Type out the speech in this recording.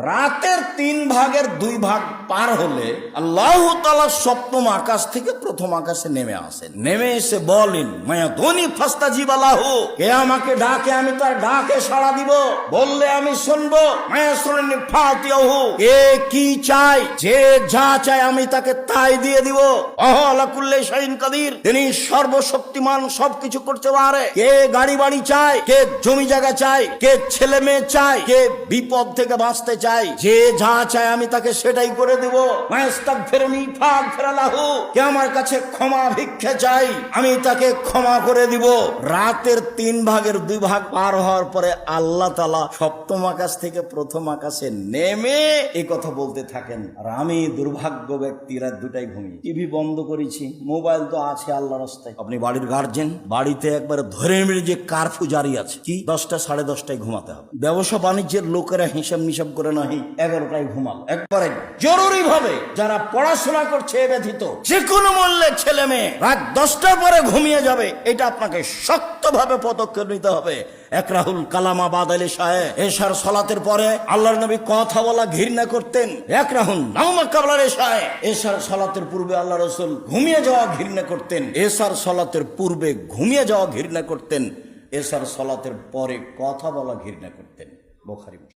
রাতের 3 ভাগের 2 ভাগ পার হলে আল্লাহ তাআলা সপ্তম আকাশ থেকে প্রথম আকাশে নেমে আসেন। নেমে এসে বলেন, মায়া ধনী ফাস্তাজিবা লাহু, কে আমাকে ডাকে আমি তার ডাকে সাড়া দিব, বললে আমি শুনবো। মায়া শুননি ফাতিয়াহু, কে কি চাই, যে যা চায় আমি তাকে তাই দিয়ে দিব। আলা কুল্লি শাইইন কাদির, তিনি সর্বশক্তিমান, সবকিছু করতে পারে। কে গাড়ি বাড়ি চায়, কে জমি জায়গা চায়, কে ছেলে মেয়ে চায়, কে বিপদ থেকে বাঁচতে চায়, যে যা চায় আমি তাকে সেটাই করে দিব। মায়াস্তাগফিরনি ফাগফির লাহু, কে আমার কাছে ক্ষমা ভিক্ষা চাই আমি তাকে ক্ষমা করে দিব। রাতের 3 ভাগের 2 ভাগ পার হওয়ার পরে আল্লাহ তাআলা সপ্তম আকাশ থেকে প্রথম আকাশে নেমে এই কথা বলতে থাকেন। আর আমি দুর্ভাগ্য ব্যক্তি, রাত 2টায় ঘুমিয়ে, টিভি বন্ধ করেছি, মোবাইল তো আছে আল্লাহর রাস্তায়। আপনি বাড়ির গার্জেন, বাড়িতে একবার ধরে মেরে যে কারফিউ জারি আছে, কি 10টা 10:30টায় ঘুমাতে হবে। ব্যবসা বাণিজ্যের লোকেরা হিসাব নিসাব করে নয় 11টায় ঘুমাল। একবারে জরুরি ভাবে যারা পড়াশোনা করছে এ ব্যতীত যে কোনো মূল্যে ছেলে মেয়ে রাত 10টার পরে ঘুমিয়ে যাবে, এটা আপনাকে শক্তভাবে পদক্ষেপ নিতে হবে। একরাহুল কালামা বাদালে শাহে, এশার সালাতের পরে আল্লাহর নবী কথা বলা ঘৃণা করতেন। একরাহুল নাওমা কাবলার এশায়, এশার সালাতের পূর্বে আল্লাহ রাসূল ঘুমিয়ে যাওয়া ঘৃণা করতেন। এশার সালাতের পূর্বে ঘুমিয়ে যাওয়া ঘৃণা করতেন, এশার সালাতের পরে কথা বলা ঘৃণা করতেন। বুখারী।